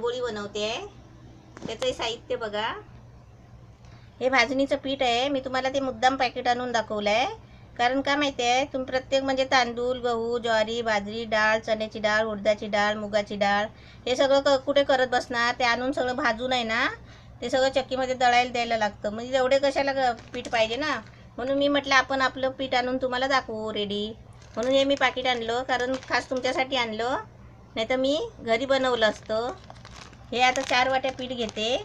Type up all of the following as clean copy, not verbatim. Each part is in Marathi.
आंबोळी बनवते आहे. त्याचे साहित्य बघा. हे भाजणीचं पीठ आहे. मी तुम्हाला ते मुद्दाम पॅकेट आणून दाखवलं आहे. कारण का माहिती आहे, तुम्ही प्रत्येक म्हणजे तांदूळ, गहू, ज्वारी, बाजरी, डाळ, चण्याची डाळ, उडदाची डाळ, मुगाची डाळ हे सगळं कुठे करत बसणार. ते आणून सगळं भाजून आहे ना, ते सगळं चक्कीमध्ये दळायला द्यायला लागतं. म्हणजे एवढे कशाला पीठ पाहिजे ना. म्हणून मी म्हटलं आपण आपलं पीठ आणून तुम्हाला दाखवू रेडी. म्हणून हे मी पाकिट आणलं, कारण खास तुमच्यासाठी आणलं. नाही तर मी घरी बनवलं असतं. हे आता 4 वाट्या पीठ घेते.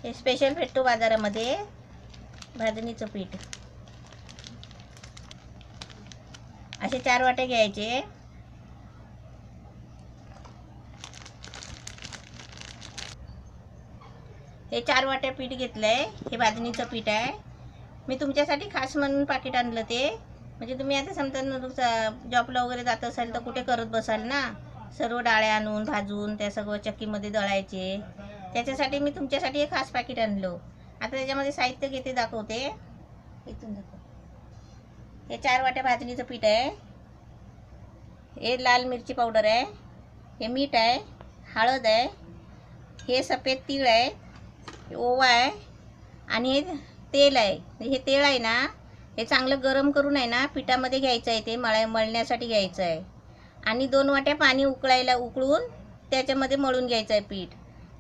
हे स्पेशल भेटतो बाजारामध्ये भाजणीचं पीठ. असे 4 वाटे घ्यायचे. हे 4 वाट्या पीठ घेतलंय. हे भाजणीचं पीठ आहे. मी तुमच्यासाठी खास म्हणून पाकिट आणलं ते. म्हणजे तुम्ही आता समजा जॉबला वगैरे जात असाल तर कुठे करत बसाल ना, सर्व डाळ्या आणून भाजून त्या सगळं चक्कीमध्ये दळायचे. त्याच्यासाठी मी तुमच्यासाठी एक खास पॅकेट आणलं. आता त्याच्यामध्ये साहित्य घेते, दाखवते. इथून दाखव. हे 4 वाट्या भाजणीचं पीठ आहे. हे लाल मिरची पावडर आहे. हे मीठ आहे, हळद आहे, हे सफेद तीळ आहे, ओवा आहे आणि हे तेल आहे. हे तेल आहे ना, हे चांगलं गरम करून आहे ना पिठामध्ये घ्यायचं आहे. ते मळण्यासाठी घ्यायचं आहे. आणि 2 वाट्या पाणी उकळून त्याच्यामध्ये मळून घ्यायचं आहे पीठ.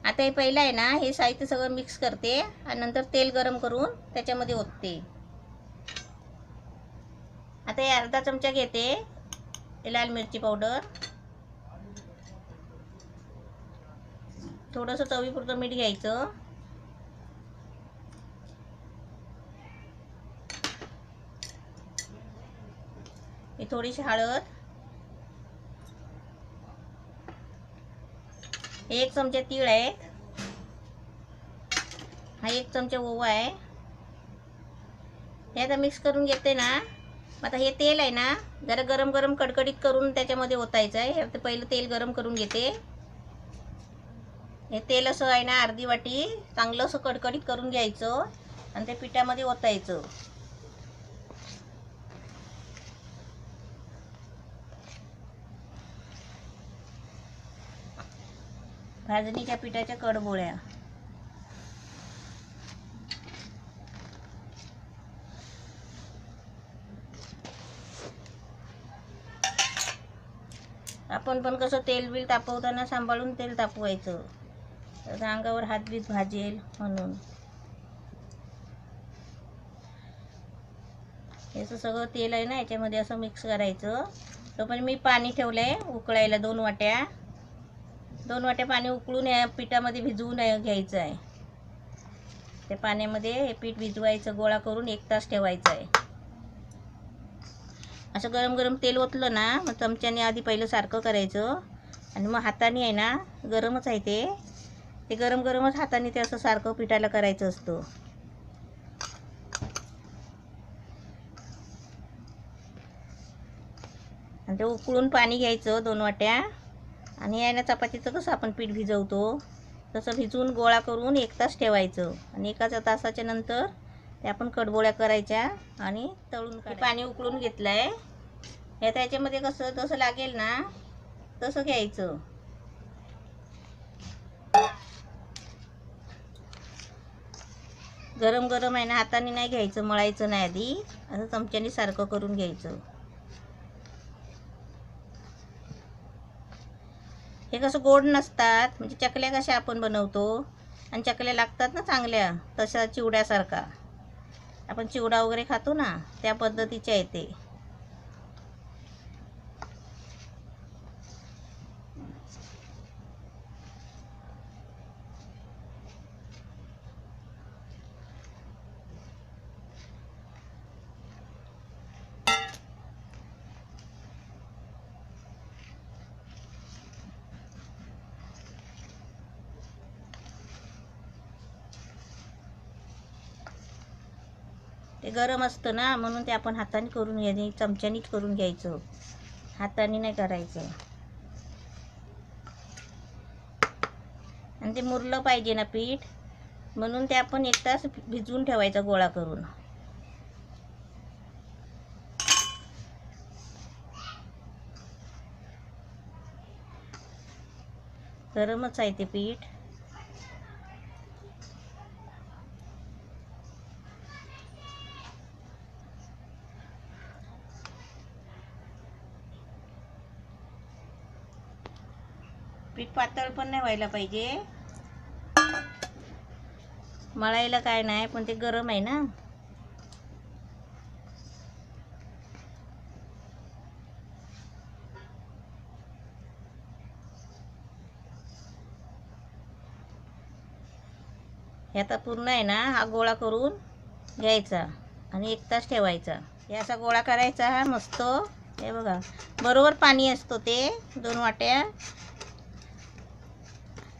आता हे पहिलं आहे ना, हे साहित्य सगळं मिक्स करते आणि नंतर तेल गरम करून त्याच्यामध्ये ओतते. आता हे अर्धा चमचा घेते हे लाल मिरची पावडर. थोडंसं चवीपुरतं मीठ घ्यायचं. हे थोडीशी हळद. 1 चमचा तीळ आहे. हा 1 चमचा ओवा आहे. हे आता मिक्स करून घेते ना. आता हे तेल आहे ना, जरा गरम कडकडीत करून त्याच्यामध्ये ओतायचं आहे. हे पहिलं तेल गरम करून घेते. हे तेल असं आहे ना, अर्धी वाटी चांगलं असं कडकडीत करून घ्यायचं आणि ते पिठामध्ये ओतायचं. भाजणीच्या पिठाच्या कडबोळ्या. आपण पण कसं तेल बिल तापवताना सांभाळून तेल तापवायचं, तर अंगावर हातबीत भाजेल म्हणून. याचं सगळं तेल आहे ना याच्यामध्ये असं मिक्स करायचं. तो पण मी पाणी ठेवलंय उकळायला 2 वाट्या. 2 वाट्या पाणी उकळून या पिठामध्ये भिजवून घ्यायचं आहे. त्या पाण्यामध्ये हे पीठ भिजवायचं, गोळा करून 1 तास ठेवायचं आहे. असं गरम तेल ओतलं ना, मग चमच्याने आधी पहिलं सारखं करायचं आणि मग हाताने आहे ना, गरमच आहे ते गरमच हाताने ते असं सारखं पिठाला करायचं असतं. आणि ते उकळून पाणी घ्यायचं 2 वाट्या. आणि आहे ना, चपातीचं कसं आपण पीठ भिजवतो तसं भिजवून गोळा करून 1 तास ठेवायचं. आणि 1 तासाच्या नंतर ते आपण कडबोळ्या करायच्या आणि तळून काढायचं. पाणी उकळून घेतलं आहे. हे त्याच्यामध्ये कसं जसं लागेल ना तसं घ्यायचं. गरम आहे ना, हाताने नाही घ्यायचं, मळायचं नाही आधी. असं चमच्याने सारखं करून घ्यायचं. हे कसं गोड नसतात, म्हणजे चकल्या कशा आपण बनवतो आणि चकल्या लागतात ना चांगल्या, तशा चिवड्यासारखा आपण चिवडा वगैरे खातो ना, त्या पद्धतीचे आहे ते. ते गरम असतं ना, म्हणून ते आपण हाताने करून घ्यायचं, चमच्यानीच करून घ्यायचं, हाताने नाही करायचं. आणि ते मुरलं पाहिजे ना पीठ, म्हणून ते आपण 1 तास भिजवून ठेवायचं गोळा करून. गरमच आहे ते पीठ. पीठ पातळ पण नाही व्हायला पाहिजे. मळायला काय नाही, पण ते गरम आहे ना. हे आता पूर्ण आहे ना, हा गोळा करून घ्यायचा आणि 1 तास ठेवायचा. हे असा गोळा करायचा हा मस्त. हे बघा, बरोबर पाणी असतो ते 2 वाट्या.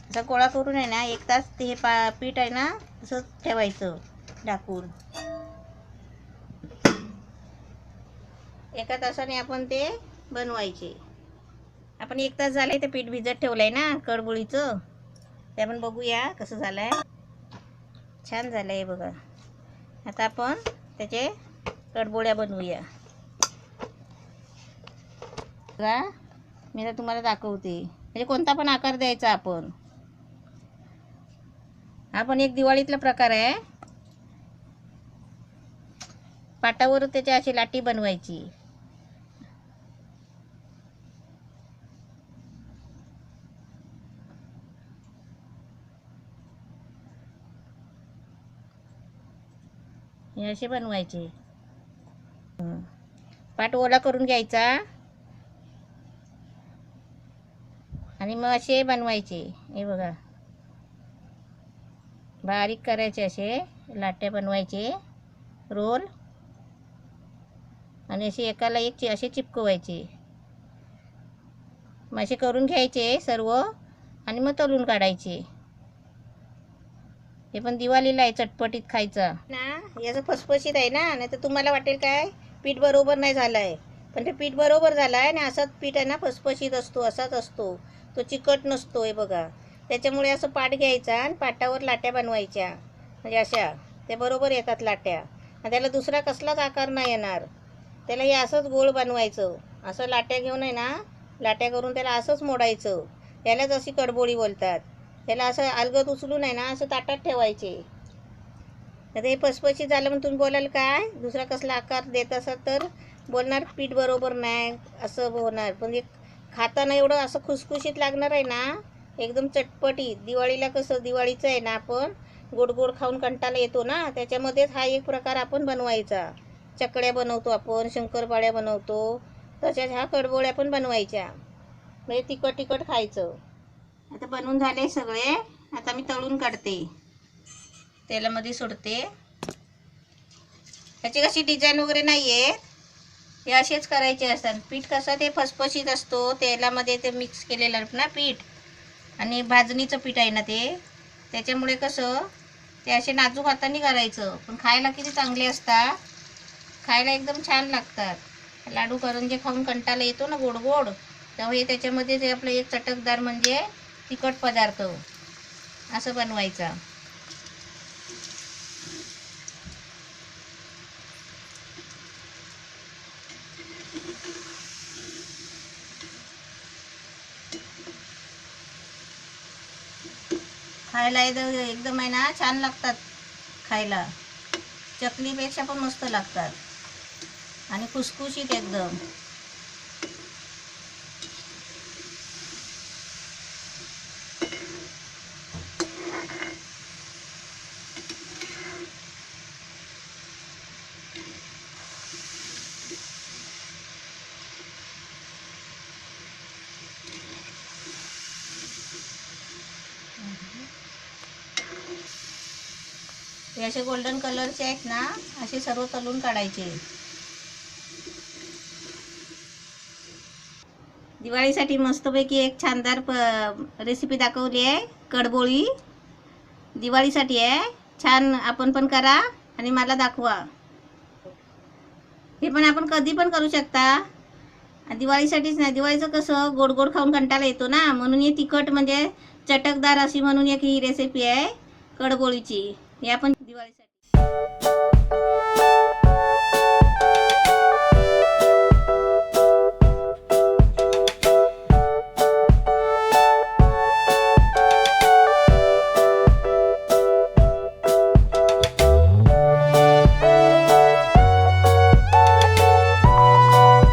असा गोळा करून आहे ना 1 तास ते हे पीठ आहे ना तसं ठेवायचं टाकून. 1 तासाने आपण ते बनवायचे. आपण 1 तास झाले ते पीठ भिजत ठेवलंय ना कडबोळीचं. ते आपण बघूया कसं झालंय. छान झालंय बघा. आता आपण त्याचे कडबोळ्या बनवूया. बघा, मी आता तुम्हाला दाखवते. म्हणजे कोणता पण आकार द्यायचा आपण. हा पण एक दिवाळीतला प्रकार आहे. पाटावर त्याच्या अशी लाटी बनवायची. हे असे बनवायचे. पाट ओला करून घ्यायचा आणि मग असे बनवायचे. हे बघा, बारीक करायचे असे लाट्या बनवायचे रोल आणि असे एकाला एक असे चिपकवायचे. मग असे करून घ्यायचे सर्व आणि मग तळून काढायचे. हे पण दिवाळीला आहे चटपटीत खायचं ना. याचं फसफशीत आहे ना, नाही तर तुम्हाला वाटेल काय पीठ बरोबर नाही झालंय, पण ते पीठ बरोबर झालंय आणि असाच पीठ आहे ना फसफशीत असतो, असाच असतो तो, चिकट नसतो. हे बघा, त्याच्यामुळे असं पाट घ्यायचा आणि पाटावर लाट्या बनवायच्या. म्हणजे अशा ते बरोबर येतात लाट्या. आणि त्याला दुसरा कसलाच आकार नाही येणार. त्याला हे असंच गोल बनवायचं. असं लाट्या घेऊन आहे ना, लाट्या करून त्याला असंच मोडायचं. यालाच अशी कडबोळी बोलतात. त्याला असं अलगद उचलून आहे ना असं ताटात ठेवायचे. आता हे फसफशीत झालं म्हणून तुम्ही बोलाल काय दुसरा कसला आकार देत असाल तर बोलणार पीठ बरोबर नाही असं होणार. पण हे खाताना एवढं असं खुसखुशीत लागणार आहे ना, एकदम चटपटीत. दिवाळीला कसं दिवाळीचं आहे ना, आपण गोड गोड खाऊन कंटाळा येतो ना, त्याच्यामध्येच हा एक प्रकार आपण बनवायचा. चकड्या बनवतो आपण, शंकरपाळ्या बनवतो, तशाच ह्या कडबोळ्या पण बनवायच्या. म्हणजे तिखट तिखट खायचं. आता बनवून झाले सगळे. आता मी तळून काढते, तेलामध्ये सोडते. ह्याची कशी डिझाईन वगैरे नाही आहे, हे असेच करायचे असतात. पीठ कसं ते फसफशीत असतो, तेलामध्ये ते मिक्स केलेलं ना पीठ, आणि भाजणीचं पीठ आहे ना ते, त्याच्यामुळे कसं ते असे नाजूक हाताने करायचं. पण खायला किती चांगले असतात, खायला एकदम छान लागतात. लाडू करंजे खाऊन कंटाळा येतो ना गोड गोड, तेव्हा हे त्याच्यामध्ये ते आपलं एक चटकदार म्हणजे तिखट पदार्थ असं बनवायचा. खायला एकदम आहे ना छान लागतात. खायला चकलीपेक्षा पण मस्त लागतात आणि खुसखुशीत एकदम. हे असे गोल्डन कलरचे आहेत ना, असे सर्व तळून काढायचे. दिवाळीसाठी मस्तपैकी एक छानदार रेसिपी दाखवली आहे. कडबोळी दिवाळीसाठी आहे. छान आपण पण करा आणि मला दाखवा. हे पण आपण कधी पण करू शकता, दिवाळीसाठीच नाही. दिवाळीचं कसं गोड गोड खाऊन कंटाळा येतो ना, म्हणून हे तिखट म्हणजे चटकदार अशी म्हणून एक ही रेसिपी आहे कडबोळीची. हे आपण दिवाळीसाठी